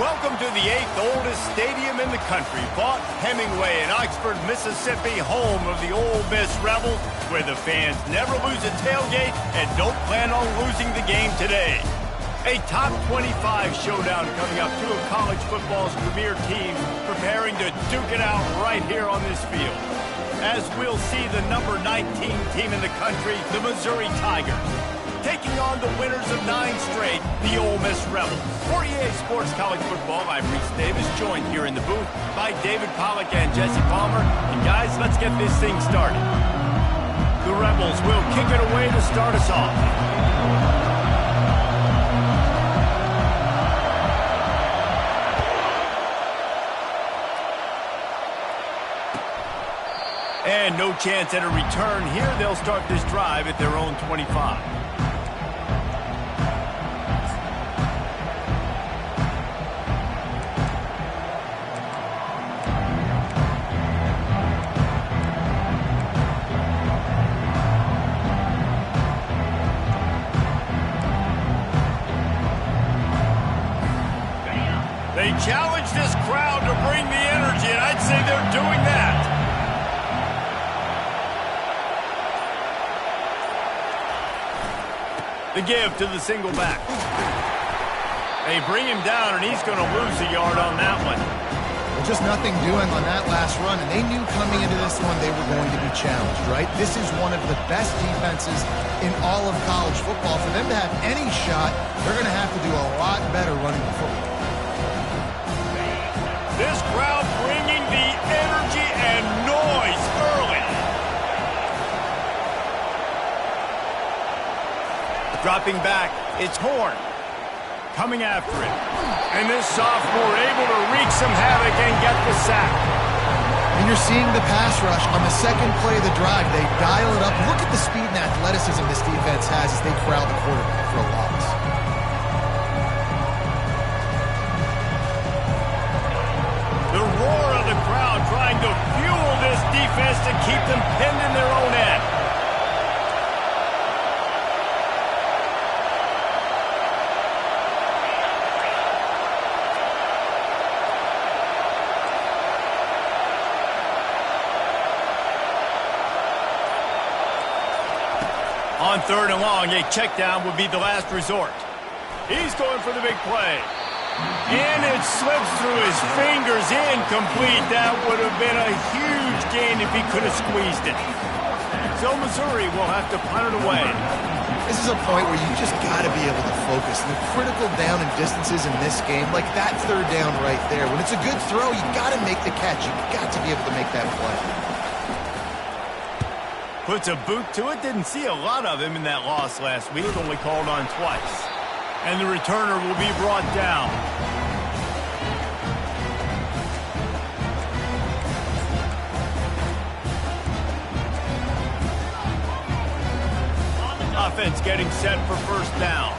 Welcome to the 8th oldest stadium in the country, Vaught Hemingway in Oxford, Mississippi, home of the Ole Miss Rebels, where the fans never lose a tailgate and don't plan on losing the game today. A top 25 showdown coming up, two of college football's premier teams preparing to duke it out right here on this field. As we'll see the number 19 team in the country, the Missouri Tigers, taking on the winners of 9 straight, the Ole Miss Rebels. For EA Sports College Football, I'm Reese Davis, joined here in the booth by David Pollack and Jesse Palmer. And guys, let's get this thing started. The Rebels will kick it away to start us off. And no chance at a return here. They'll start this drive at their own 25. They challenge this crowd to bring the energy, and I'd say they're doing that. The give to the single back. They bring him down, and he's going to lose a yard on that one. Well, just nothing doing on that last run, and they knew coming into this one they were going to be challenged, right? This is one of the best defenses in all of college football. For them to have any shot, they're going to have to do a lot better running the football. This crowd bringing the energy and noise early. Dropping back, it's Horn. Coming after it. And this sophomore able to wreak some havoc and get the sack. And you're seeing the pass rush on the second play of the drive. They dial it up. Look at the speed and athleticism this defense has as they corral the quarterback for a loss. The roar of the crowd trying to fuel this defense to keep them pinned in their own end. On 3rd and long, a check down would be the last resort. He's going for the big play. And it slips through his fingers, incomplete. That would have been a huge gain if he could have squeezed it. So Missouri will have to punt it away. This is a point where you just got to be able to focus. The critical down and distances in this game, like that 3rd down right there. When it's a good throw, you got to make the catch. You got to be able to make that play. Puts a boot to it. Didn't see a lot of him in that loss last week. Only called on twice. And the returner will be brought down. Offense getting set for 1st down.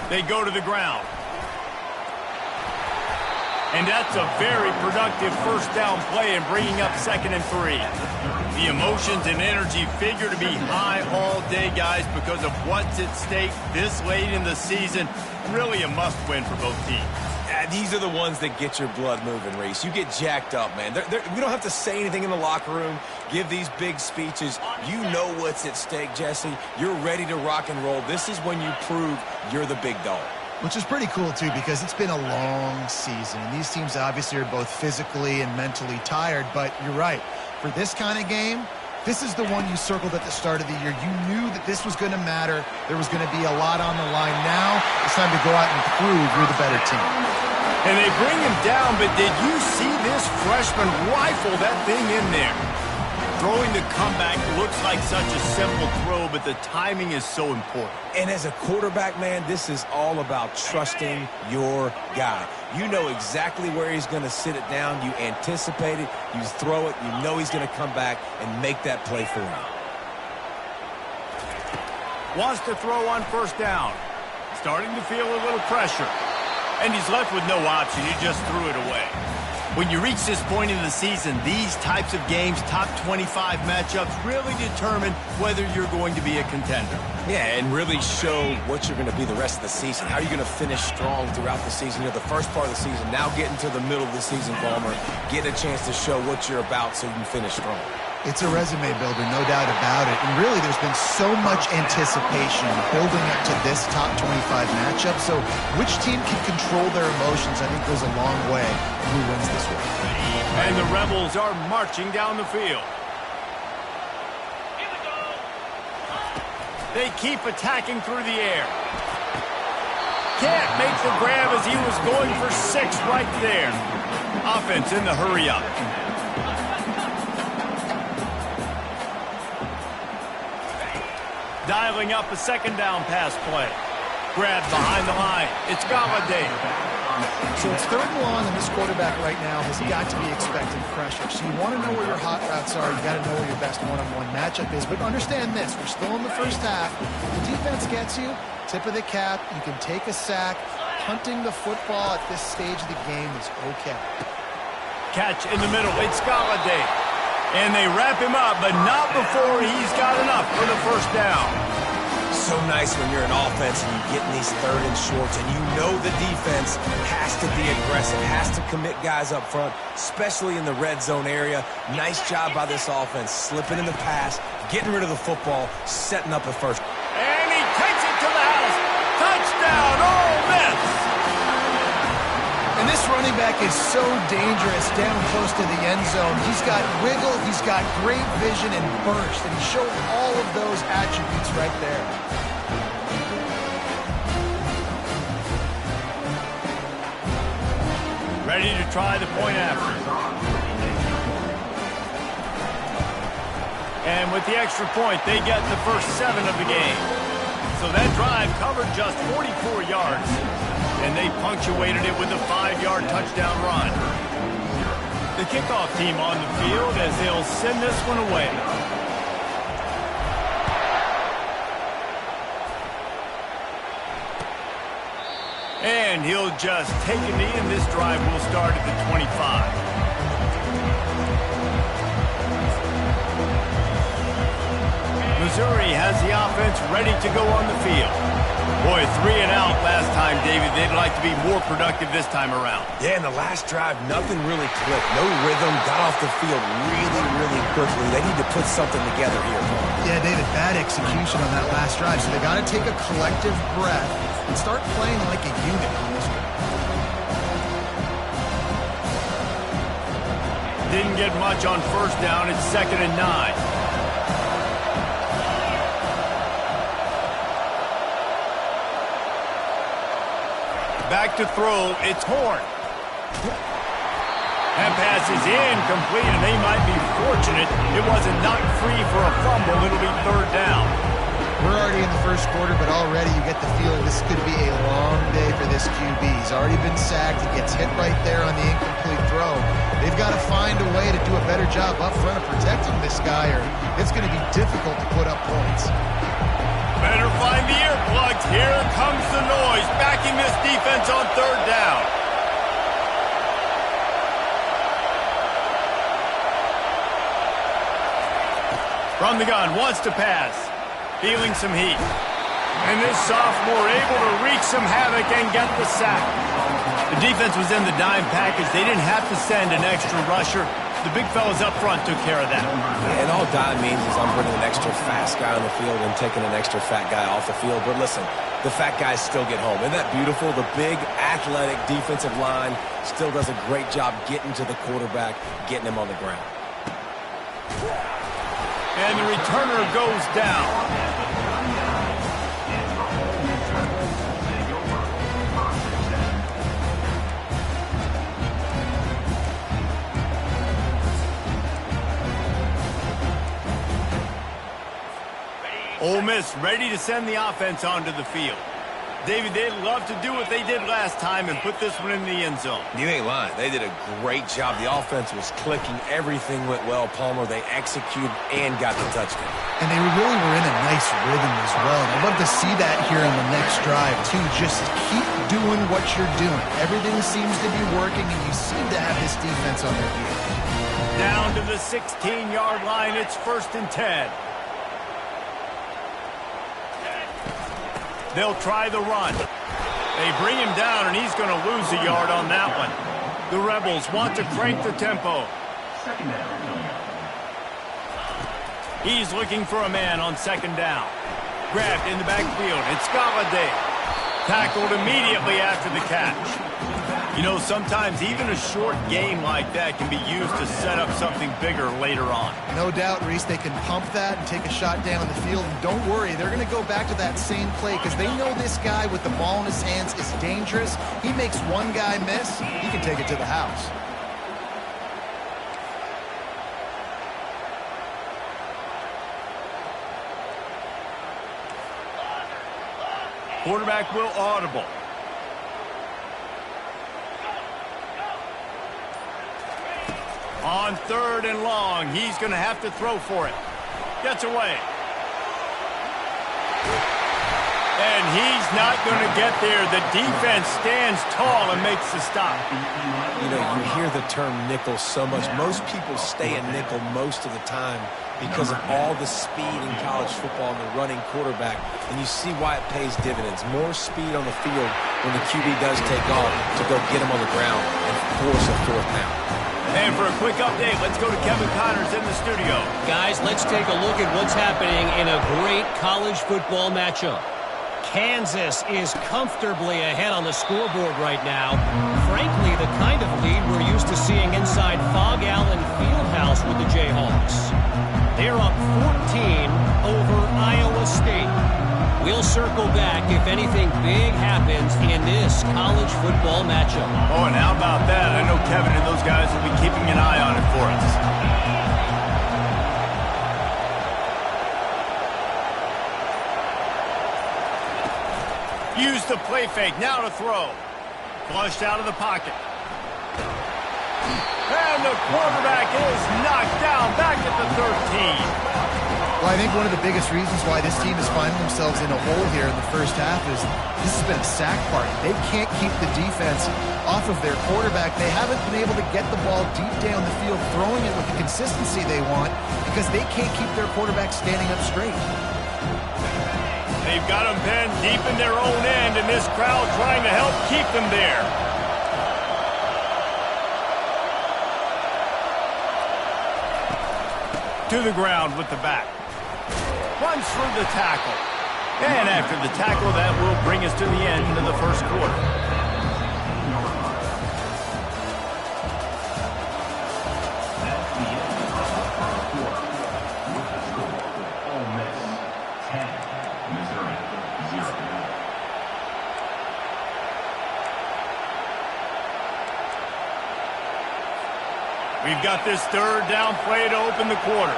They go to the ground. And that's a very productive 1st down play in bringing up 2nd and 3. The emotions and energy figure to be high all day, guys, because of what's at stake this late in the season. Really a must-win for both teams. These are the ones that get your blood moving, Reese. You get jacked up, man. We don't have to say anything in the locker room, give these big speeches. You know what's at stake, Jesse. You're ready to rock and roll. This is when you prove you're the big dog. Which is pretty cool, too, because it's been a long season. And these teams obviously are both physically and mentally tired. But you're right. For this kind of game, this is the one you circled at the start of the year. You knew that this was going to matter. There was going to be a lot on the line. Now it's time to go out and prove you're the better team. And they bring him down, but did you see this freshman rifle that thing in there? Throwing the comeback looks like such a simple throw, but the timing is so important. And as a quarterback, man, this is all about trusting your guy. You know exactly where he's going to sit it down. You anticipate it. You throw it. You know he's going to come back and make that play for you. Wants to throw on 1st down. Starting to feel a little pressure. And he's left with no option. He just threw it away. When you reach this point in the season, these types of games, top 25 matchups, really determine whether you're going to be a contender. Yeah, and really show what you're going to be the rest of the season. How are you going to finish strong throughout the season? You know, the first part of the season, now getting to the middle of the season, Palmer, getting a chance to show what you're about so you can finish strong. It's a resume builder, no doubt about it. And really, there's been so much anticipation building up to this top 25 matchup. So which team can control their emotions, I think, goes a long way in who wins this one. And the Rebels are marching down the field. They keep attacking through the air. Can't make the grab as he was going for 6 right there. Offense in the hurry up. Dialing up a second down pass play. Grab behind the line. It's Galladay. So it's 3rd and long, and this quarterback right now has got to be expecting pressure. So you want to know where your hot routes are. You got to know where your best one-on-one matchup is. But understand this, we're still in the first half. The defense gets you, tip of the cap. You can take a sack. Punting the football at this stage of the game is okay. Catch in the middle. It's Galladay. And they wrap him up, but not before he's got enough for the first down. So nice when you're an offense and you get in these 3rd and shorts and you know the defense has to be aggressive, has to commit guys up front, especially in the red zone area. Nice job by this offense, slipping in the pass, getting rid of the football, setting up a first. And he takes it to the house. Touchdown, Ole Miss! And this running back is so dangerous down close to the end zone. He's got wiggle, he's got great vision and burst, and he showed all of those attributes right there. Ready to try the point after. And with the extra point, they get the first 7 of the game. So that drive covered just 44 yards. And they punctuated it with a 5-yard touchdown run. The kickoff team on the field as they'll send this one away. And he'll just take a knee, and this drive will start at the 25. Missouri has the offense ready to go on the field. Boy, 3 and out last time, David. They'd like to be more productive this time around. Yeah, in the last drive, nothing really clicked. No rhythm, got off the field really quickly. They need to put something together here. Yeah, David, bad execution on that last drive. So they got to take a collective breath and start playing like a unit on this one. Didn't get much on first down. It's 2nd and 9. Back to throw, it's Horn. That pass is incomplete, and they might be fortunate it wasn't knocked free for a fumble. It'll be 3rd down. We're already in the first quarter, but already you get the feeling this could be a long day for this QB. He's already been sacked. He gets hit right there on the incomplete throw. They've got to find a way to do a better job up front of protecting this guy, or it's going to be difficult to put up points. Better find the earplugs. Here comes the noise, backing this defense on 3rd down. From the gun, wants to pass. Feeling some heat. And this sophomore able to wreak some havoc and get the sack. The defense was in the dime package. They didn't have to send an extra rusher. The big fellas up front took care of that. Yeah, and all dime means is I'm bringing an extra fast guy on the field and taking an extra fat guy off the field. But listen, the fat guys still get home. Isn't that beautiful? The big, athletic defensive line still does a great job getting to the quarterback, getting him on the ground. And the returner goes down. Ole Miss ready to send the offense onto the field. David, they'd love to do what they did last time and put this one in the end zone. You ain't lying. They did a great job. The offense was clicking. Everything went well, Palmer. They executed and got the touchdown. And they really were in a nice rhythm as well. I'd love to see that here on the next drive, too. Just keep doing what you're doing. Everything seems to be working, and you seem to have this defense on their heels. Down to the 16-yard line. It's 1st and 10. They'll try the run. They bring him down, and he's going to lose a yard on that one. The Rebels want to crank the tempo. He's looking for a man on 2nd down. Grabbed in the backfield. It's Galladay. Tackled immediately after the catch. You know, sometimes even a short game like that can be used to set up something bigger later on. No doubt, Reese, they can pump that and take a shot down the field. And don't worry, they're going to go back to that same play because they know this guy with the ball in his hands is dangerous. He makes one guy miss, he can take it to the house. Quarterback will audible. On 3rd and long, he's going to have to throw for it. Gets away. And he's not going to get there. The defense stands tall and makes the stop. You know, you hear the term nickel so much. Most people stay in nickel most of the time because of all the speed in college football and the running quarterback. And you see why it pays dividends. More speed on the field when the QB does take off to go get him on the ground and force a 4th down. And for a quick update, let's go to Kevin Connors in the studio. Guys, let's take a look at what's happening in a great college football matchup. Kansas is comfortably ahead on the scoreboard right now. Frankly, the kind of lead we're used to seeing inside Fog Allen Fieldhouse with the Jayhawks. They're up 14 over Iowa State. We'll circle back if anything big happens in this college football matchup. Oh, and how about that? I know Kevin and those guys will be keeping an eye on it for us. Use the play fake. Now to throw. Flushed out of the pocket. And the quarterback is knocked down back at the 13. Well, I think one of the biggest reasons why this team is finding themselves in a hole here in the first half is this has been a sack party. They can't keep the defense off of their quarterback. They haven't been able to get the ball deep down the field, throwing it with the consistency they want because they can't keep their quarterback standing up straight. They've got them pinned deep in their own end, and this crowd trying to help keep them there. To the ground with the back. Runs through the tackle. And after the tackle, that will bring us to the end of the first quarter. Ole Miss 10, Missouri 0. We've got this 3rd down play to open the quarter.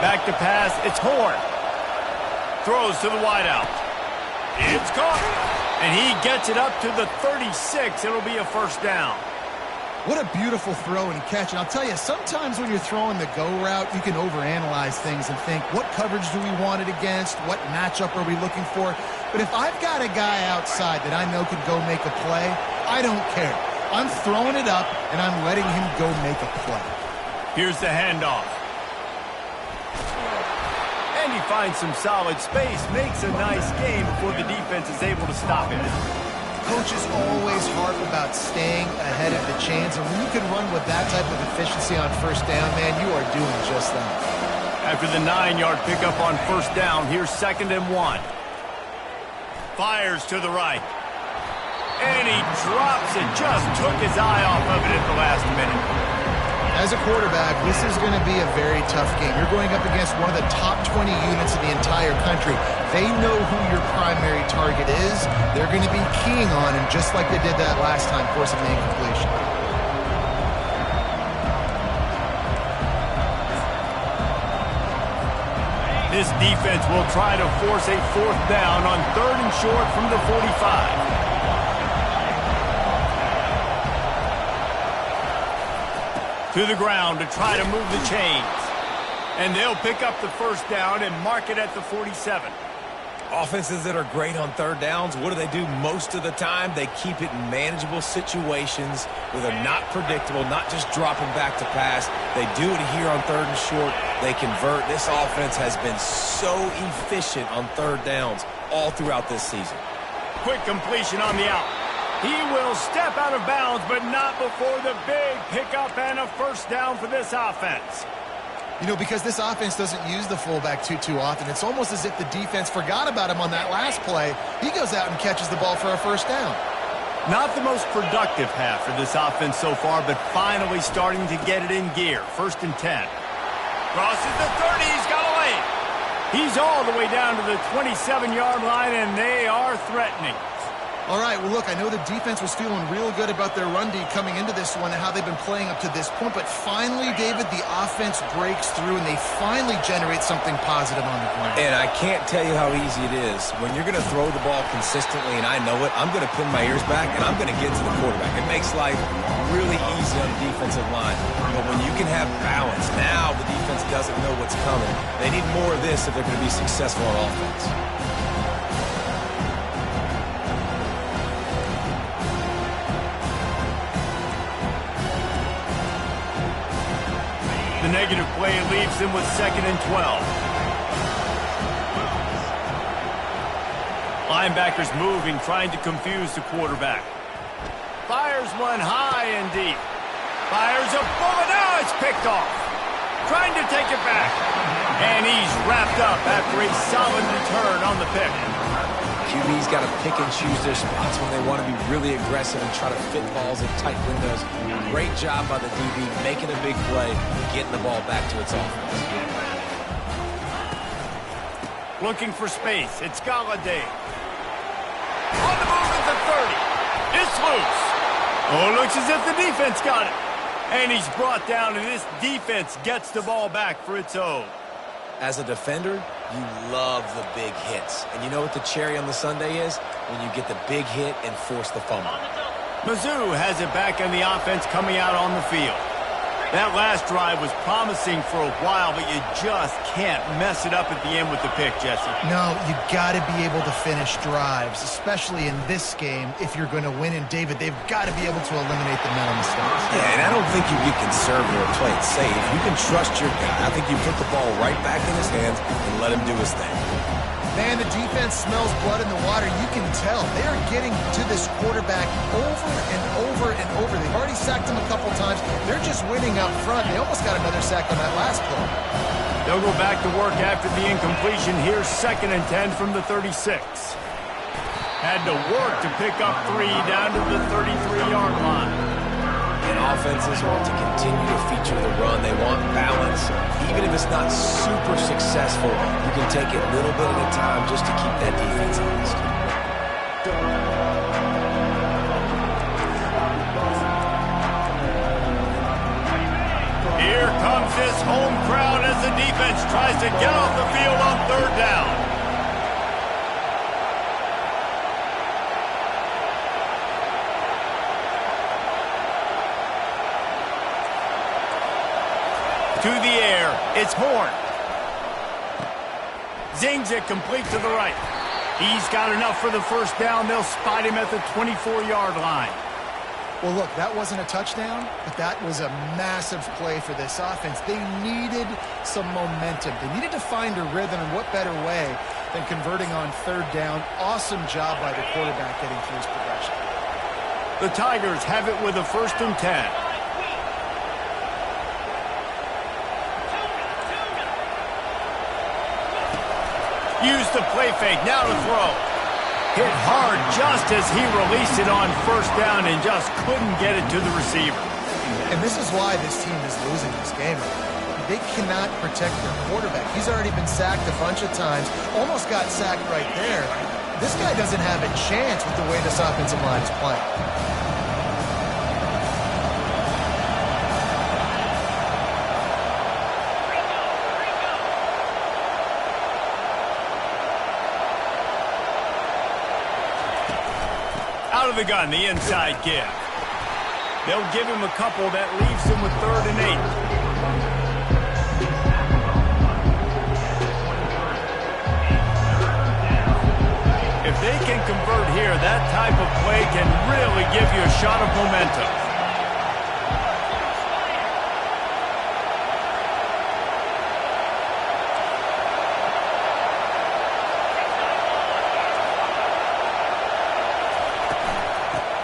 Back to pass. It's Horn. Throws to the wideout. It's caught. And he gets it up to the 36. It'll be a 1st down. What a beautiful throw and catch. And I'll tell you, sometimes when you're throwing the go route, you can overanalyze things and think, what coverage do we want it against? What matchup are we looking for? But if I've got a guy outside that I know could go make a play, I don't care. I'm throwing it up, and I'm letting him go make a play. Here's the handoff. And he finds some solid space, makes a nice game before the defense is able to stop him. Coaches always harp about staying ahead of the chains, and when you can run with that type of efficiency on 1st down, man, you are doing just that. After the 9-yard pickup on 1st down, here's 2nd and 1. Fires to the right. And he drops it. Just took his eye off of it at the last minute. As a quarterback, this is going to be a very tough game. You're going up against one of the top 20 units in the entire country. They know who your primary target is. They're going to be keying on him just like they did that last time, forcing the incompletion. This defense will try to force a 4th down on 3rd and short from the 45. To the ground to try to move the chains. And they'll pick up the 1st down and mark it at the 47. Offenses that are great on 3rd downs, what do? Most of the time, they keep it in manageable situations where they're not predictable, not just dropping back to pass. They do it here on 3rd and short. They convert. This offense has been so efficient on 3rd downs all throughout this season. Quick completion on the out. He will step out of bounds, but not before the big pickup and a 1st down for this offense. You know, because this offense doesn't use the fullback too often, it's almost as if the defense forgot about him on that last play. He goes out and catches the ball for a 1st down. Not the most productive half for this offense so far, but finally starting to get it in gear. 1st and 10. Crosses the 30. He's got a lane. He's all the way down to the 27-yard line, and they are threatening. All right, well, look, I know the defense was feeling real good about their run D coming into this one and how they've been playing up to this point, but finally, David, the offense breaks through and they finally generate something positive on the ground. And I can't tell you how easy it is. When you're going to throw the ball consistently, and I know it, I'm going to pin my ears back and I'm going to get to the quarterback. It makes life really easy on the defensive line. But when you can have balance, now the defense doesn't know what's coming. They need more of this if they're going to be successful on offense. The negative play leaves them with 2nd and 12. Linebackers moving, trying to confuse the quarterback. Fires one high and deep. Fires a bullet. Now it's picked off. Trying to take it back. And he's wrapped up after a solid return on the pick. QB's got to pick and choose their spots when they want to be really aggressive and try to fit balls in tight windows. Great job by the DB making a big play, getting the ball back to its offense. Looking for space. It's Galladay. On the move at the 30. It's loose. Oh, looks as if the defense got it. And he's brought down, and this defense gets the ball back for its own. As a defender, you love the big hits. And you know what the cherry on the sundae is? When you get the big hit and force the fumble. Mizzou has it back on the offense coming out on the field. That last drive was promising for a while, but you just can't mess it up at the end with the pick, Jesse. No, you got to be able to finish drives, especially in this game if you're going to win. And, David, they've got to be able to eliminate the mental mistakes. Yeah, and I don't think you get conservative or play it safe. You can trust your guy. I think you put the ball right back in his hands and let him do his thing. Man, the defense smells blood in the water. You can tell. They are getting to this quarterback over and over and over. They've already sacked him a couple times. They're just winning up front. They almost got another sack on that last play. They'll go back to work after the incompletion. Here's 2nd and 10 from the 36. Had to work to pick up 3 down to the 33-yard line. And offenses want to continue to feature the run. They want balance. Even if it's not super successful, you can take it little bit at a time just to keep that defense honest. Here comes this home crowd as the defense tries to get off the field on 3rd down. To the air, it's Horn. Zings it complete to the right. He's got enough for the 1st down. They'll spot him at the 24-yard line. Well, look, that wasn't a touchdown, but that was a massive play for this offense. They needed some momentum. They needed to find a rhythm, and what better way than converting on 3rd down. Awesome job by the quarterback getting through his progression. The Tigers have it with a 1st and 10. Use the play fake, now to throw. Hit hard just as he released it on 1st down and just couldn't get it to the receiver. And this is why this team is losing this game. They cannot protect their quarterback. He's already been sacked a bunch of times, almost got sacked right there. This guy doesn't have a chance with the way this offensive line is playing. out of the gun, the inside give. They'll give him a couple. That leaves him with 3rd and 8. If they can convert here, that type of play can really give you a shot of momentum.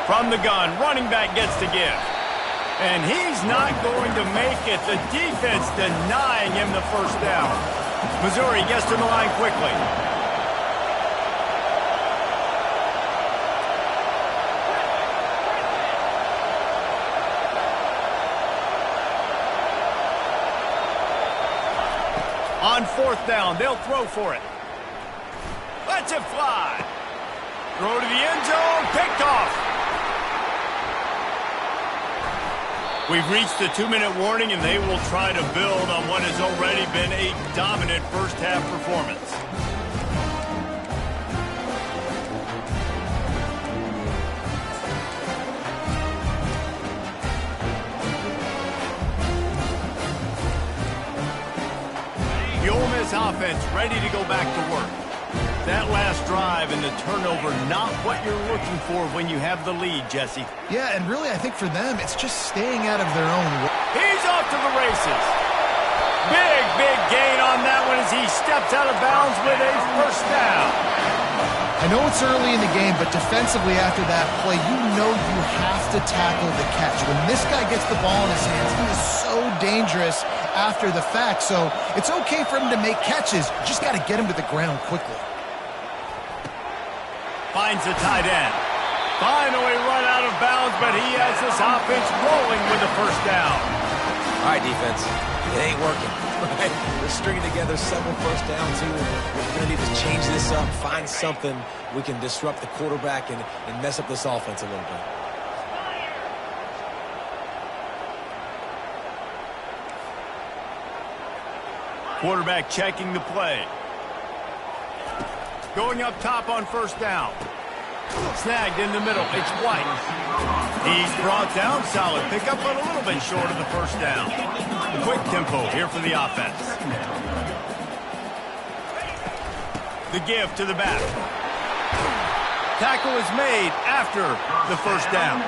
From the gun, running back gets to give. And he's not going to make it. The defense denying him the first down. Missouri gets to the line quickly. On 4th down, they'll throw for it. Lets it fly. Throw to the end zone, picked off. We've reached the 2-minute warning, and they will try to build on what has already been a dominant first-half performance. The Ole Miss offense ready to go back to work. That last drive and the turnover, not what you're looking for when you have the lead, Jesse. Yeah, and really I think for them, it's just staying out of their own way. He's off to the races. Big gain on that one as he steps out of bounds with a first down. I know it's early in the game, but defensively after that play, you know you have to tackle the catch. When this guy gets the ball in his hands, he is so dangerous after the fact. So it's okay for him to make catches. You just got to get him to the ground quickly. Finds the tight end. Finally run out of bounds, but he has this offense rolling with a first down. All right, defense. It ain't working. Right? We're stringing together several first downs here. We're going to need to change this up, find something we can disrupt the quarterback and mess up this offense a little bit. Quarterback checking the play. Going up top on first down. Snagged in the middle. It's White. He's brought down. Solid pickup, but a little bit short of the first down. Quick tempo here for the offense. The give to the back. Tackle is made after the first down.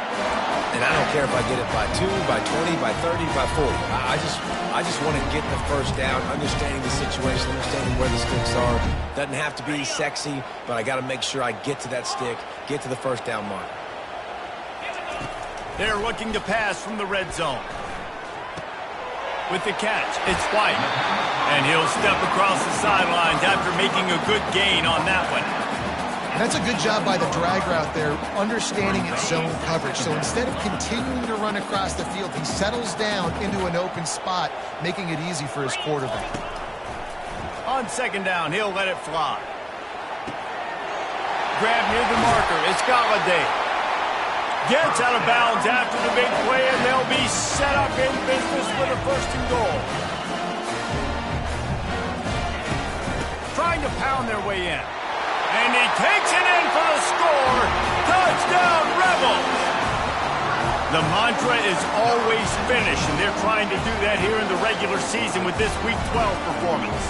And I don't care if I get it by 2, by 20, by 30, by 40. I just want to get the first down, understanding the situation, understanding where the sticks are. Doesn't have to be sexy, but I got to make sure I get to that stick, get to the first down mark. They're looking to pass from the red zone. With the catch, it's White. And he'll step across the sidelines after making a good gain on that one. That's a good job by the drag route there, understanding its zone coverage. So instead of continuing to run across the field, he settles down into an open spot, making it easy for his quarterback. On second down, he'll let it fly. Grab near the marker. It's Galladay. Gets out of bounds after the big play, and they'll be set up in business with a first and goal. Trying to pound their way in. And he takes it in for the score. Touchdown, Rebels! The mantra is always finish, and they're trying to do that here in the regular season with this Week 12 performance.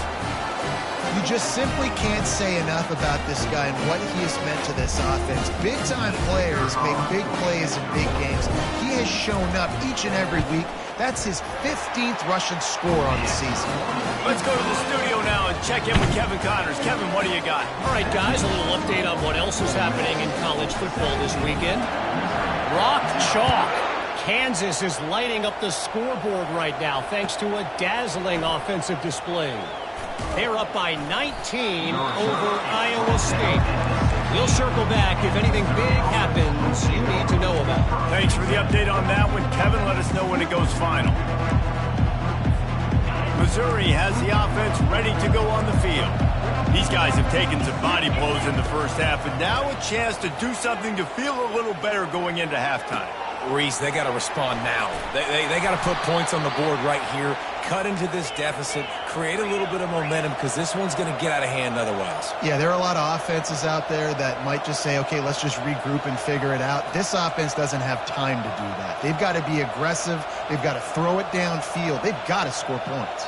You just simply can't say enough about this guy and what he has meant to this offense. Big-time players make big plays in big games. He has shown up each and every week. That's his 15th rushing score on the season. Let's go to the studio now and check in with Kevin Connors. Kevin, what do you got? All right, guys, a little update on what else is happening in college football this weekend. Rock chalk. Kansas is lighting up the scoreboard right now thanks to a dazzling offensive display. They're up by 19 over Iowa State. We'll circle back if anything big happens you need to know about. Thanks for the update on that one. Kevin, let us know when it goes final. Missouri has the offense ready to go on the field. These guys have taken some body blows in the first half, and now a chance to do something to feel a little better going into halftime. Reese, they got to respond now. They got to put points on the board right here. cut into this deficit, create a little bit of momentum, because this one's going to get out of hand otherwise. Yeah, there are a lot of offenses out there that might just say, okay, let's just regroup and figure it out. This offense doesn't have time to do that. They've got to be aggressive. They've got to throw it downfield. They've got to score points.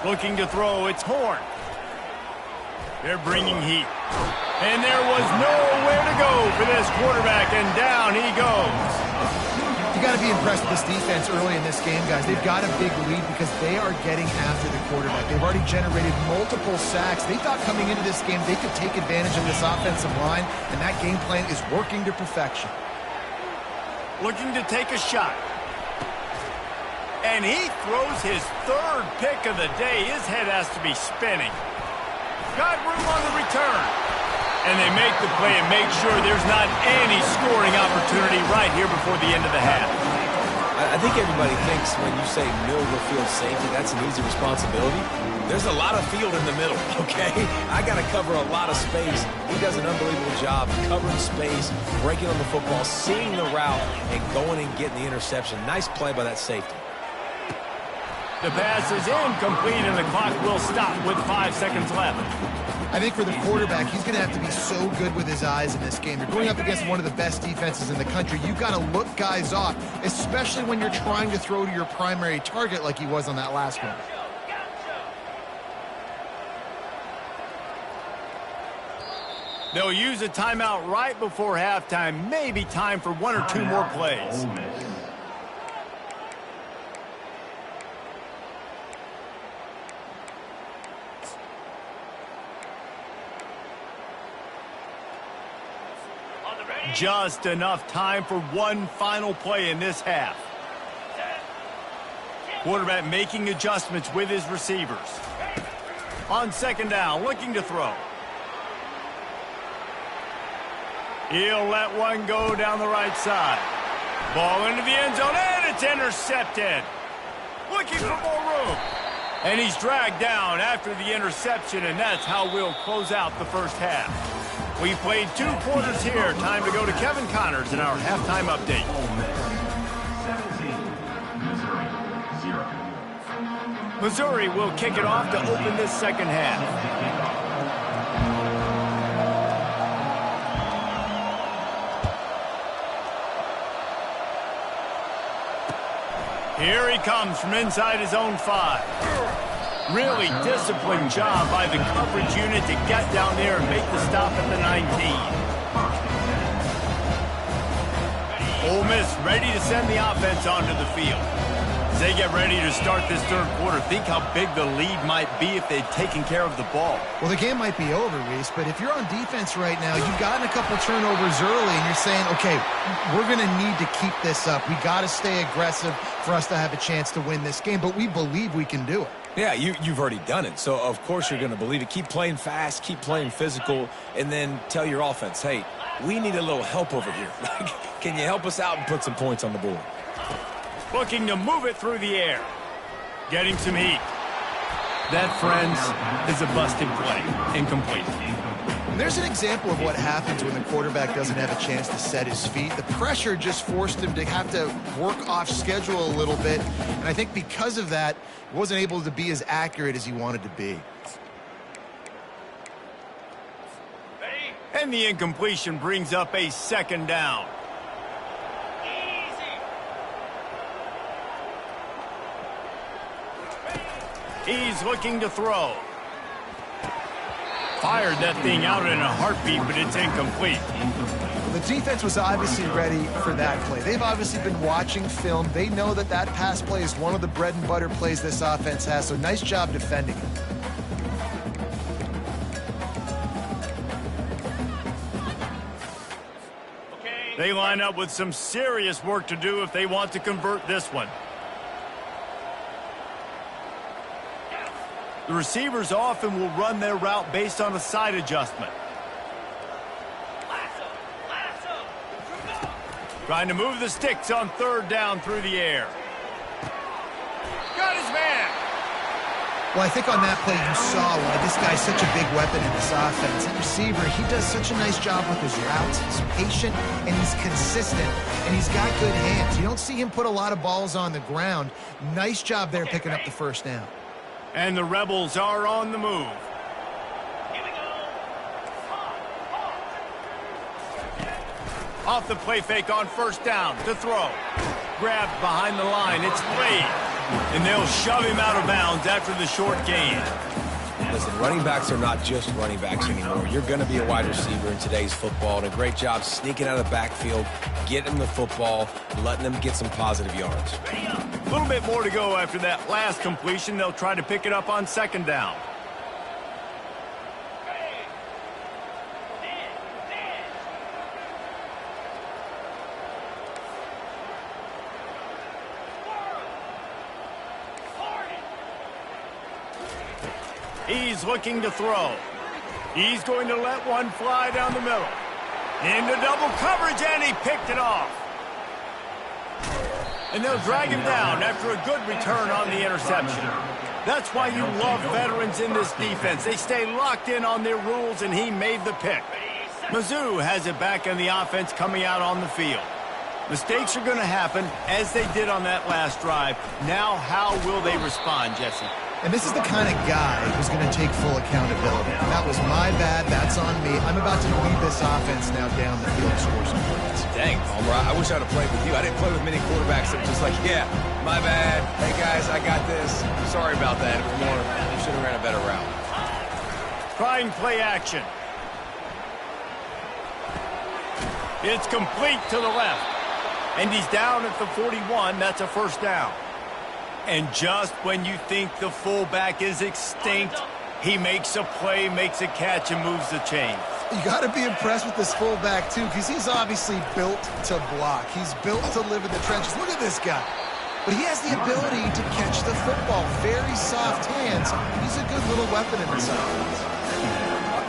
Looking to throw, it's Horn. They're bringing heat. And there was nowhere to go for this quarterback, and down he goes. You got to be impressed with this defense early in this game, guys. They've got a big lead because they are getting after the quarterback. They've already generated multiple sacks. They thought coming into this game they could take advantage of this offensive line, and that game plan is working to perfection. Looking to take a shot. And he throws his third pick of the day. His head has to be spinning. Got room on the return. And they make the play and make sure there's not any scoring opportunity right here before the end of the half. I think everybody thinks when you say middle of the field safety, that's an easy responsibility. There's a lot of field in the middle, okay? I got to cover a lot of space. He does an unbelievable job covering space, breaking on the football, seeing the route, and going and getting the interception. Nice play by that safety. The pass is incomplete, and the clock will stop with 5 seconds left. I think for the quarterback, he's going to have to be so good with his eyes in this game. You're going up against one of the best defenses in the country. You've got to look guys off, especially when you're trying to throw to your primary target like he was on that last one. They'll use a timeout right before halftime. Maybe time for one or two more plays. Just enough time for one final play in this half. Quarterback making adjustments with his receivers. On second down, looking to throw. He'll let one go down the right side. Ball into the end zone, and it's intercepted. Looking for more room. And he's dragged down after the interception, and that's how we'll close out the first half. We've played 2 quarters here. Time to go to Kevin Connors in our halftime update. Ole Miss 17, Missouri 0. Missouri will kick it off to open this second half. Here he comes from inside his own 5. Really disciplined job by the coverage unit to get down there and make the stop at the 19. Ole Miss ready to send the offense onto the field. As they get ready to start this third quarter, think how big the lead might be if they'd taken care of the ball. Well, the game might be over, Reese, but if you're on defense right now, you've gotten a couple turnovers early, and you're saying, okay, we're going to need to keep this up. We got to stay aggressive for us to have a chance to win this game, but we believe we can do it. Yeah, you've already done it, so of course you're going to believe it. Keep playing fast, keep playing physical, and then tell your offense, hey, we need a little help over here. Can you help us out and put some points on the board? Looking to move it through the air. Getting some heat. That, friends, is a busted play. Incomplete. And there's an example of what happens when the quarterback doesn't have a chance to set his feet. The pressure just forced him to have to work off schedule a little bit. And I think because of that, he wasn't able to be as accurate as he wanted to be. And the incompletion brings up a second down. He's looking to throw. Fired that thing out in a heartbeat, but it's incomplete. The defense was obviously ready for that play. They've obviously been watching film. They know that that pass play is one of the bread and butter plays this offense has, so nice job defending it. They line up with some serious work to do if they want to convert this one. The receivers often will run their route based on a side adjustment. Trying to move the sticks on third down through the air. Got his man. Well, I think on that play you saw why this guy's such a big weapon in this offense. And receiver, he does such a nice job with his routes. He's patient, and he's consistent, and he's got good hands. You don't see him put a lot of balls on the ground. Nice job there picking up the first down. And the Rebels are on the move. Off the play fake on first down to throw. Grabbed behind the line. It's Slade. And they'll shove him out of bounds after the short gain. Listen, running backs are not just running backs anymore. You're going to be a wide receiver in today's football. And a great job sneaking out of the backfield, getting them the football, letting them get some positive yards. A little bit more to go after that last completion. They'll try to pick it up on second down. He's looking to throw. He's going to let one fly down the middle. Into double coverage, and he picked it off. And they'll drag him down after a good return on the interception. That's why you love veterans in this defense. They stay locked in on their rules, and he made the pick. Mizzou has it back in the offense coming out on the field. Mistakes are going to happen, as they did on that last drive. Now, how will they respond, Jesse? And this is the kind of guy who's going to take full accountability. That was my bad. That's on me. I'm about to lead this offense now down the field and score some points. Dang, Palmer, I wish I'd have played with you. I didn't play with many quarterbacks that were just like, yeah, my bad. Hey, guys, I got this. Sorry about that. We should have ran a better route. Trying play action. It's complete to the left. And he's down at the 41. That's a first down. And just when you think the fullback is extinct, he makes a play, makes a catch, and moves the chain. You got to be impressed with this fullback, too, because he's obviously built to block. He's built to live in the trenches. Look at this guy. But he has the ability to catch the football. Very soft hands. He's a good little weapon in this offense.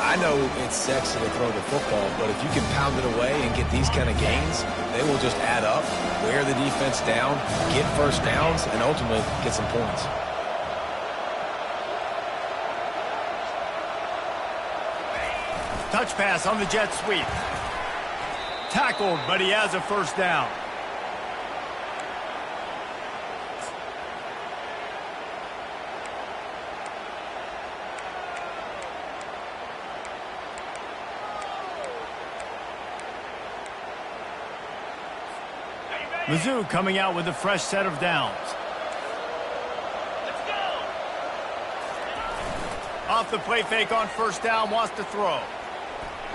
I know it's sexy to throw the football, but if you can pound it away and get these kind of gains, they will just add up, wear the defense down, get first downs, and ultimately get some points. Touch pass on the jet sweep. Tackled, but he has a first down. Mizzou coming out with a fresh set of downs. Let's go. Off the play fake on first down, wants to throw.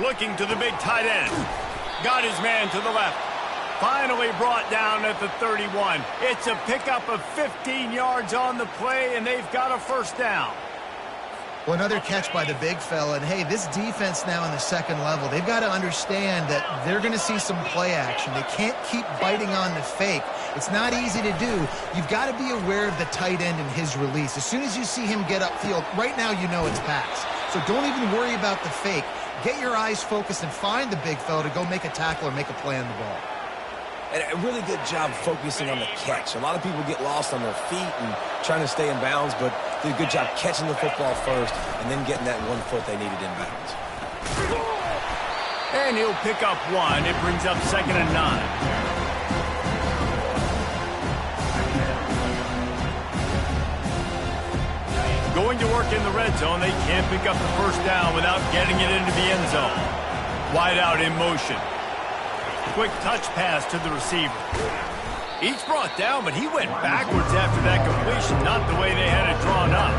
Looking to the big tight end. Got his man to the left. Finally brought down at the 31. It's a pickup of 15 yards on the play, and they've got a first down. Well, another catch by the big fella. And, hey, this defense now in the second level, they've got to understand that they're going to see some play action. They can't keep biting on the fake. It's not easy to do. You've got to be aware of the tight end and his release. As soon as you see him get upfield, right now you know it's pass. So don't even worry about the fake. Get your eyes focused and find the big fella to go make a tackle or make a play on the ball. And a really good job focusing on the catch. A lot of people get lost on their feet and trying to stay in bounds, but did a good job catching the football first and then getting that 1 foot they needed in bounds. And he'll pick up one. It brings up 2nd and 9. Going to work in the red zone, they can't pick up the first down without getting it into the end zone. Wide out in motion. Quick touch pass to the receiver. Each brought down, but he went backwards after that completion, not the way they had it drawn up.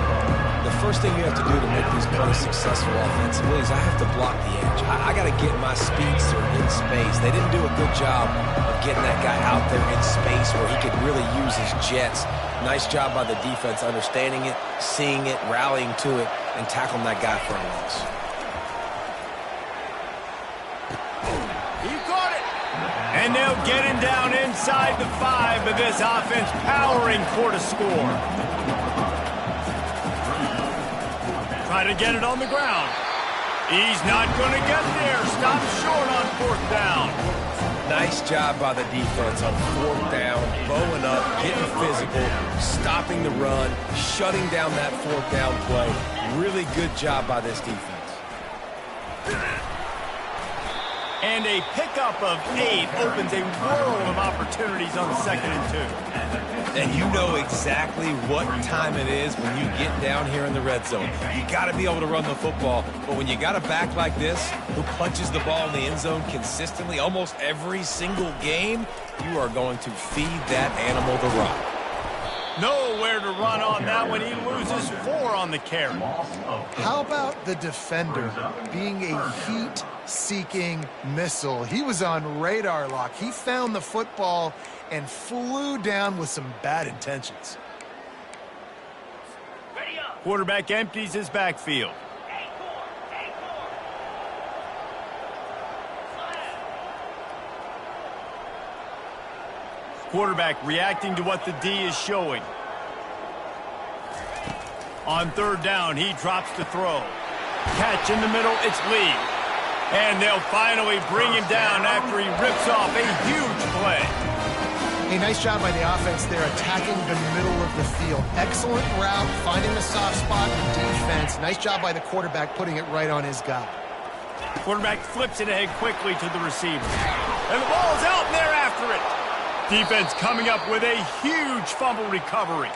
The first thing you have to do to make these plays successful offensively is I have to block the edge. I got to get my speedster in space. They didn't do a good job of getting that guy out there in space where he could really use his jets. Nice job by the defense understanding it, seeing it, rallying to it, and tackling that guy for a loss. And they'll get him down inside the 5, but this offense powering for the score. Try to get it on the ground. He's not going to get there. Stop short on 4th down. Nice job by the defense on 4th down, blowing up, getting physical, stopping the run, shutting down that fourth down play. Really good job by this defense. And a pickup of 8 opens a world of opportunities on 2nd and 2. And you know exactly what time it is when you get down here in the red zone. You got to be able to run the football. But when you got a back like this who punches the ball in the end zone consistently almost every single game, you are going to feed that animal the rock. Nowhere to run on that one. He loses 4 on the carry. How about the defender being a heat-seeking missile? He was on radar lock. He found the football and flew down with some bad intentions. Quarterback empties his backfield. Quarterback reacting to what the D is showing. On 3rd down, he drops to throw. Catch in the middle, it's Lee. And they'll finally bring him down after he rips off a huge play. A nice job by the offense there, attacking the middle of the field. Excellent route, finding the soft spot in defense. Nice job by the quarterback, putting it right on his guy. Quarterback flips it ahead quickly to the receiver. And the ball's out, and they're after it. Defense coming up with a huge fumble recovery.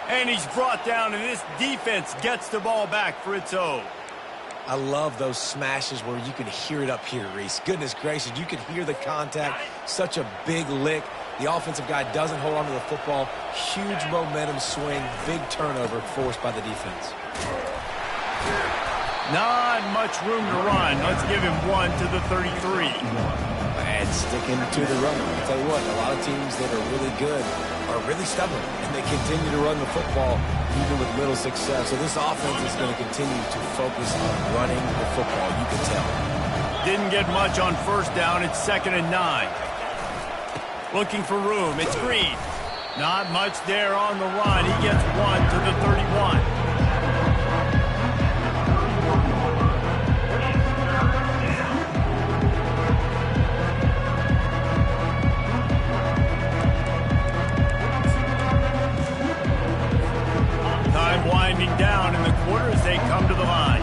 And he's brought down, and this defense gets the ball back for its own. I love those smashes where you can hear it up here, Reese. Goodness gracious, you can hear the contact. Such a big lick. The offensive guy doesn't hold on to the football. Huge momentum swing, big turnover forced by the defense. Not much room to run. Let's give him 1 to the 33. And sticking to the run. I'll tell you what, a lot of teams that are really good are really stubborn, and they continue to run the football even with little success. So this offense is going to continue to focus on running the football, you can tell. Didn't get much on 1st down. It's 2nd and 9. Looking for room. It's Green. Not much there on the run. He gets 1 to the 31. Time winding down in the quarter as they come to the line.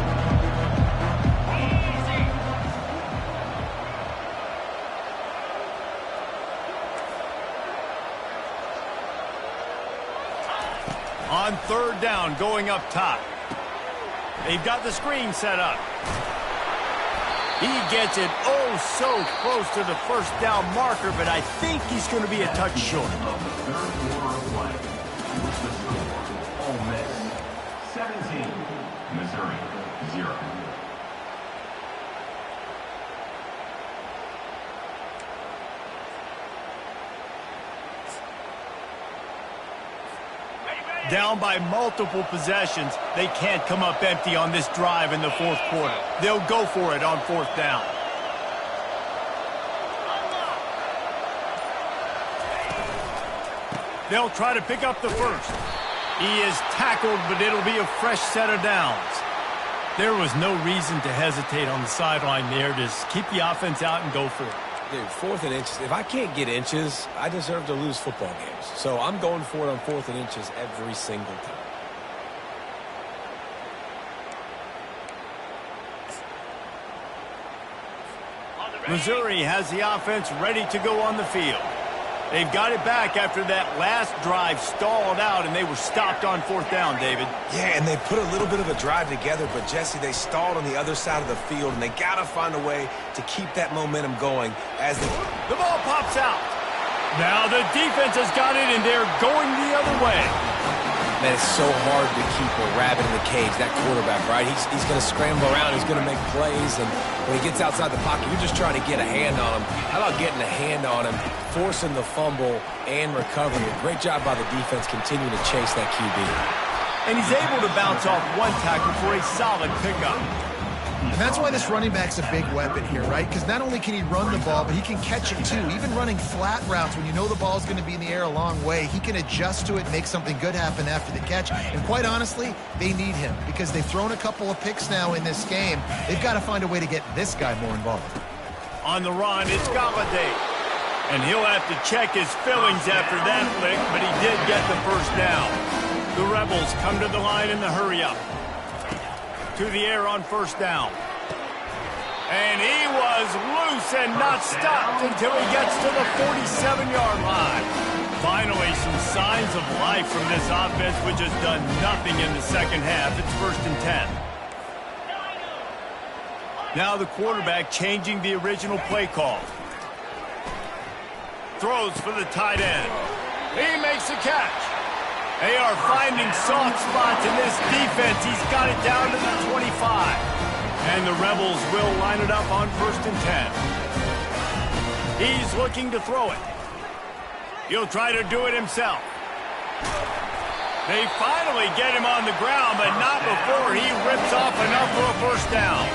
On 3rd down, going up top. They've got the screen set up. He gets it oh so close to the 1st down marker, but I think he's going to be a touch short. Ole Miss 17, Missouri 0. Down by multiple possessions, they can't come up empty on this drive in the 4th quarter. They'll go for it on 4th down. They'll try to pick up the 1st. He is tackled, but it'll be a fresh set of downs. There was no reason to hesitate on the sideline there. Just keep the offense out and go for it. Dude, 4th and inches. If I can't get inches, I deserve to lose football games. So I'm going for it on 4th and inches every single time. Missouri has the offense ready to go on the field. They've got it back after that last drive stalled out, and they were stopped on 4th down, David. Yeah, and they put a little bit of a drive together, but, Jesse, they stalled on the other side of the field, and they got to find a way to keep that momentum going as the ball pops out. Now the defense has got it, and they're going the other way. Man, it's so hard to keep a rabbit in the cage, that quarterback, right? He's going to scramble around. He's going to make plays, and when he gets outside the pocket, you're just trying to get a hand on him. How about getting a hand on him, forcing the fumble, and recovering? A great job by the defense continuing to chase that QB. And he's able to bounce off one tackle for a solid pickup. And that's why this running back's a big weapon here, right? Because not only can he run the ball, but he can catch it too. Even running flat routes when you know the ball's going to be in the air a long way, he can adjust to it and make something good happen after the catch. And quite honestly, they need him because they've thrown a couple of picks now in this game. They've got to find a way to get this guy more involved. On the run, it's Galladay. And he'll have to check his feelings after that flick, but he did get the first down. The Rebels come to the line in the hurry-up. To the air on first down. And he was loose and not stopped until he gets to the 47-yard line. Finally, some signs of life from this offense, which has done nothing in the second half. It's 1st and 10. Now the quarterback changing the original play call. Throws for the tight end. He makes the catch. They are finding soft spots in this defense. He's got it down to the 25. And the Rebels will line it up on 1st and 10. He's looking to throw it. He'll try to do it himself. They finally get him on the ground, but not before he rips off enough for a first down.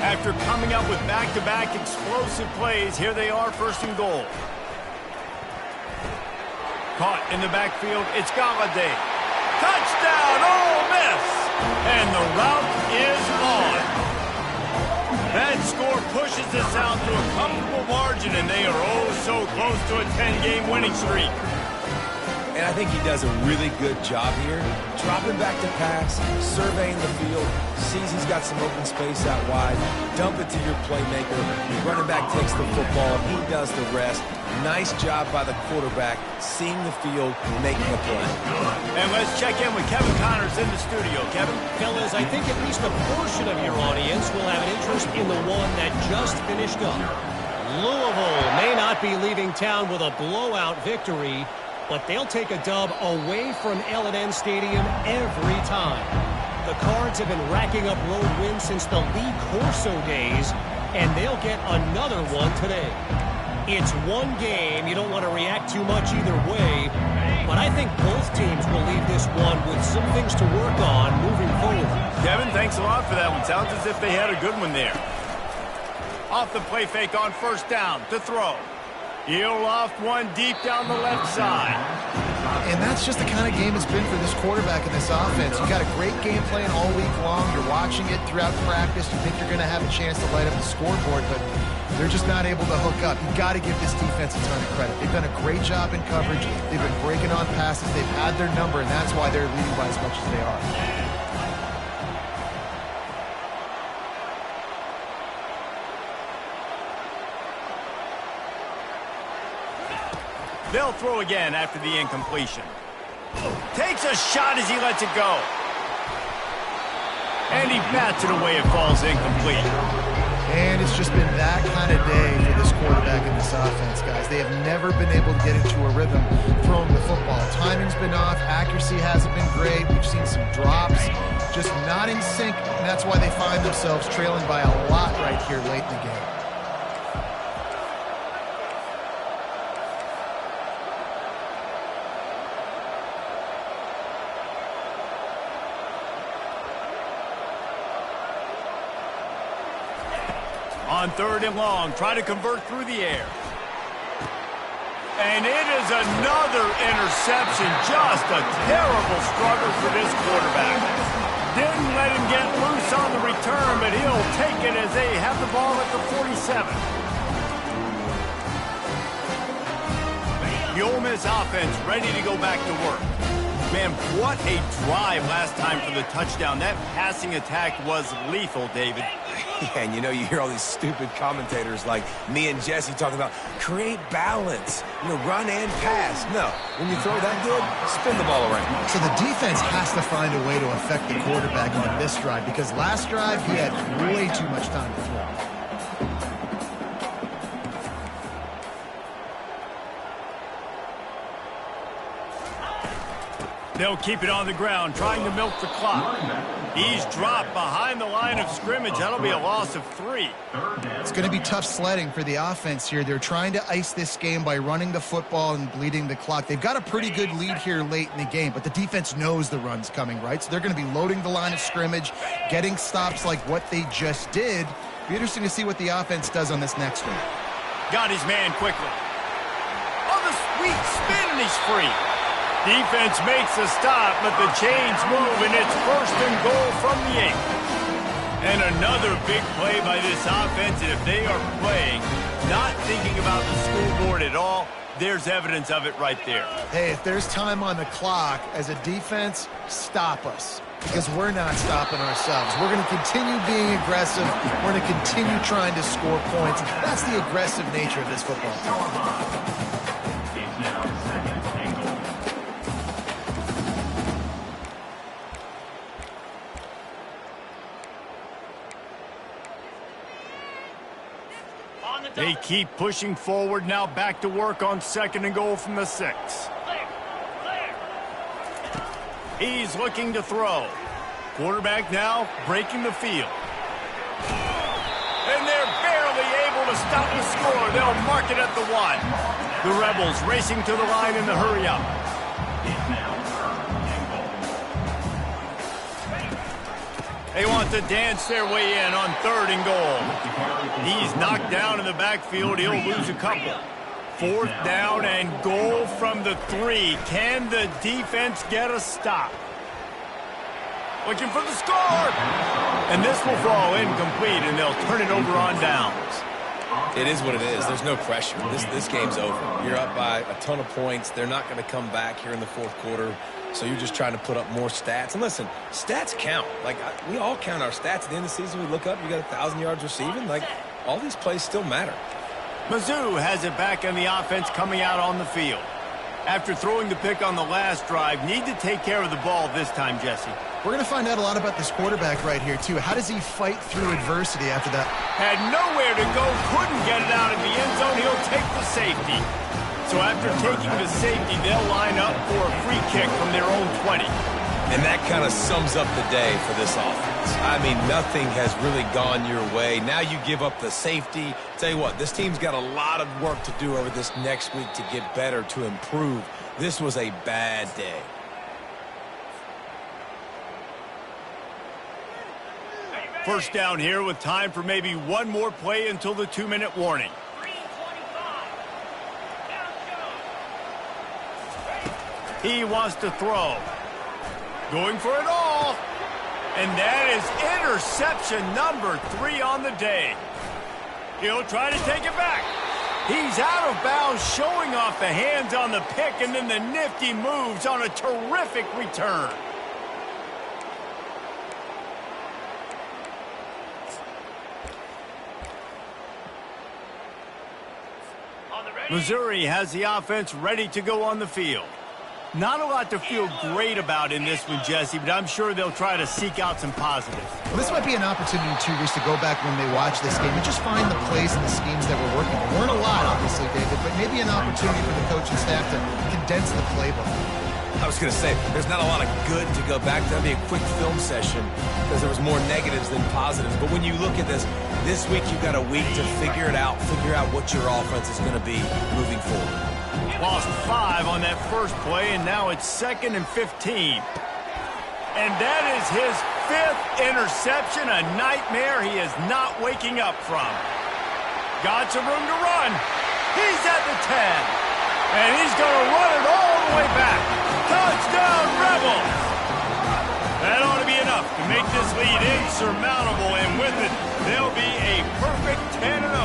After coming up with back-to-back explosive plays, here they are, 1st and goal. Caught in the backfield, it's Galladay. Touchdown, Ole Miss! And the route is on. That score pushes us out to a comfortable margin, and they are oh so close to a 10-game winning streak. And I think he does a really good job here. Dropping back to pass, surveying the field, sees he's got some open space out wide, dump it to your playmaker. The running back takes the football, he does the rest. Nice job by the quarterback, seeing the field, making a play. And let's check in with Kevin Connors in the studio. Kevin? Fellas, I think at least a portion of your audience will have an interest in the one that just finished up. Louisville may not be leaving town with a blowout victory, but they'll take a dub away from L&N Stadium every time. The Cards have been racking up road wins since the Lee Corso days, and they'll get another one today. It's one game. You don't want to react too much either way, but I think both teams will leave this one with some things to work on moving forward. Kevin, thanks a lot for that one. Sounds as if they had a good one there. Off the play fake on first down to throw. He'll loft one deep down the left side. And that's just the kind of game it's been for this quarterback in this offense. You got a great game plan all week long. You're watching it throughout practice. You think you're going to have a chance to light up the scoreboard, but they're just not able to hook up. You've got to give this defense a ton of credit. They've done a great job in coverage. They've been breaking on passes. They've had their number, and that's why they're leading by as much as they are. They'll throw again after the incompletion. Takes a shot as he lets it go. And he bats it away. It falls incomplete. And it's just been that kind of day for this quarterback in this offense, guys. They have never been able to get into a rhythm throwing the football. Timing's been off. Accuracy hasn't been great. We've seen some drops. Just not in sync, and that's why they find themselves trailing by a lot right here late in the game. On 3rd and long, try to convert through the air. And it is another interception. Just a terrible struggle for this quarterback. Didn't let him get loose on the return, but he'll take it as they have the ball at the 47. The Ole Miss offense ready to go back to work. Man, what a drive last time for the touchdown. That passing attack was lethal, David. Yeah, and you know, you hear all these stupid commentators like me and Jesse talking about create balance, run and pass. No, when you throw that good, spin the ball around. So the defense has to find a way to affect the quarterback on this drive, because last drive he had way too much time to throw. They'll keep it on the ground, trying to milk the clock. He's dropped behind the line of scrimmage. That'll be a loss of 3. It's going to be tough sledding for the offense here. They're trying to ice this game by running the football and bleeding the clock. They've got a pretty good lead here late in the game, but the defense knows the run's coming, right? So they're going to be loading the line of scrimmage, getting stops like what they just did. Be interesting to see what the offense does on this next one. Got his man quickly. Oh, the sweet spin, and he's free. Defense makes a stop, but the chains move, and it's 1st and goal from the 8. And another big play by this offense, and if they are playing, not thinking about the scoreboard at all, there's evidence of it right there. Hey, if there's time on the clock, as a defense, stop us. Because we're not stopping ourselves. We're going to continue being aggressive. We're going to continue trying to score points. That's the aggressive nature of this football team. It's now second and goal. They keep pushing forward, now back to work on second and goal from the 6. He's looking to throw. Quarterback now breaking the field. And they're barely able to stop the score. They'll mark it at the 1. The Rebels racing to the line in the hurry up. It's now third and goal. They want to dance their way in on third and goal. He's knocked down in the backfield. He'll lose a couple. Fourth down and goal from the 3. Can the defense get a stop? Looking for the score. And this will fall incomplete, and they'll turn it over on downs. It is what it is. There's no pressure. This game's over. You're up by a ton of points. They're not going to come back here in the fourth quarter. So you're just trying to put up more stats. And listen, stats count. Like, we all count our stats. At the end of the season, we look up, you got 1,000 yards receiving. Like, all these plays still matter. Mizzou has it back in the offense coming out on the field. After throwing the pick on the last drive, need to take care of the ball this time, Jesse. We're going to find out a lot about this quarterback right here, too. How does he fight through adversity after that? Had nowhere to go, couldn't get it out of the end zone. He'll take the safety. So after taking the safety, they'll line up for a free kick from their own 20. And that kind of sums up the day for this offense. I mean, nothing has really gone your way. Now you give up the safety. Tell you what, this team's got a lot of work to do over this next week to get better, to improve. This was a bad day. First down here with time for maybe one more play until the 2-minute warning. He wants to throw. Going for it all. And that is interception number 3 on the day. He'll try to take it back. He's out of bounds, showing off the hands on the pick, and then the nifty moves on a terrific return. Missouri has the offense ready to go on the field. Not a lot to feel great about in this one, Jesse, but I'm sure they'll try to seek out some positives. Well, this might be an opportunity, too, Reese, to go back when they watch this game and just find the plays and the schemes that were working. There weren't a lot, obviously, David, but maybe an opportunity for the coaching staff to condense the playbook. I was going to say, there's not a lot of good to go back to. That'd be a quick film session because there was more negatives than positives. But when you look at this week you've got a week to figure it out, figure out what your offense is going to be moving forward. Lost 5 on that first play, and now it's 2nd and 15. And that is his 5th interception, a nightmare he is not waking up from. Got some room to run. He's at the 10. And he's going to run it all the way back. Touchdown, Rebels! That ought to be enough to make this lead insurmountable, and with it, they'll be a perfect 10-0.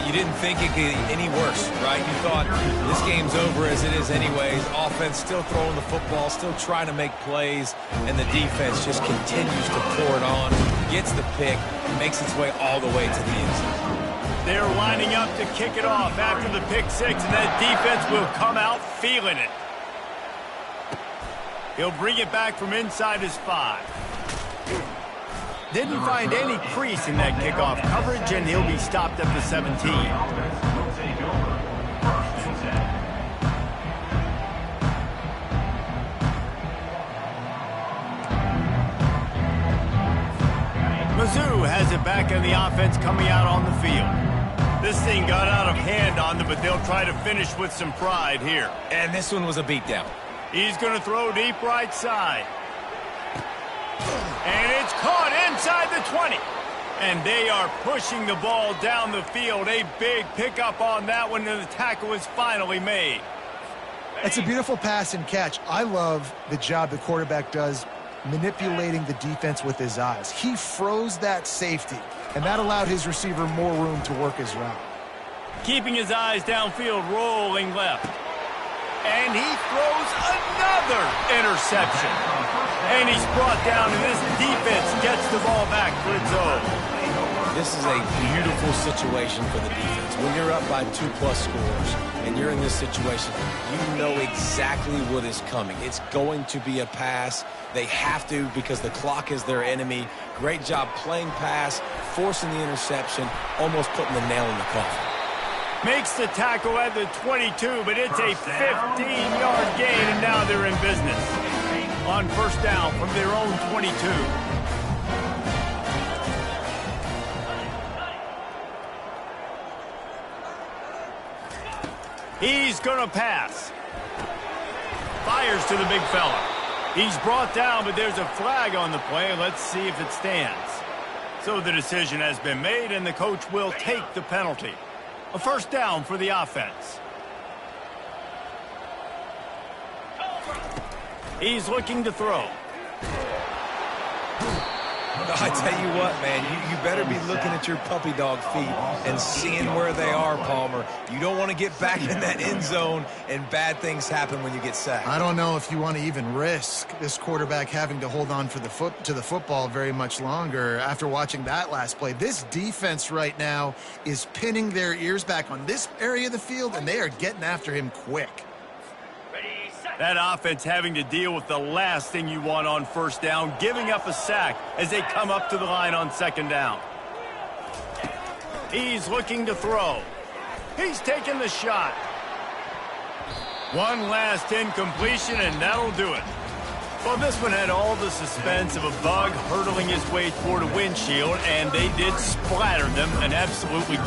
You didn't think it could get any worse, right? You thought this game's over as it is anyways. Offense still throwing the football, still trying to make plays, and the defense just continues to pour it on, gets the pick, makes its way all the way to the end zone. They're lining up to kick it off after the pick 6, and that defense will come out feeling it. He'll bring it back from inside his 5. Didn't find any crease in that kickoff coverage, and he'll be stopped at the 17. Mizzou has it back in the offense coming out on the field. This thing got out of hand on them, but they'll try to finish with some pride here. And this one was a beatdown. He's going to throw deep right side. And it's caught inside the 20. And they are pushing the ball down the field. A big pickup on that one, and the tackle is finally made. It's a beautiful pass and catch. I love the job the quarterback does manipulating the defense with his eyes. He froze that safety, and that allowed his receiver more room to work his route. Keeping his eyes downfield, rolling left. And he throws another interception. And he's brought down, and this defense gets the ball back for its own. This is a beautiful situation for the defense. When you're up by 2+ scores and you're in this situation, you know exactly what is coming. It's going to be a pass. They have to because the clock is their enemy. Great job playing pass, forcing the interception, almost putting the nail in the coffin. Makes the tackle at the 22, but it's a 15-yard gain, and now they're in business. On first down from their own 22. He's going to pass. Fires to the big fella. He's brought down, but there's a flag on the play. Let's see if it stands. So the decision has been made, and the coach will take the penalty. A first down for the offense. He's looking to throw. I tell you what, man, you better be looking at your puppy dog feet and seeing where they are, Palmer. You don't want to get back in that end zone and bad things happen when you get sacked. I don't know if you want to even risk this quarterback having to hold on to the football very much longer after watching that last play. This defense right now is pinning their ears back on this area of the field, and they are getting after him quick. That offense having to deal with the last thing you want on first down, giving up a sack as they come up to the line on second down. He's looking to throw. He's taking the shot. One last incompletion, and that'll do it. Well, this one had all the suspense of a bug hurtling his way toward a windshield, and they did splatter them and absolutely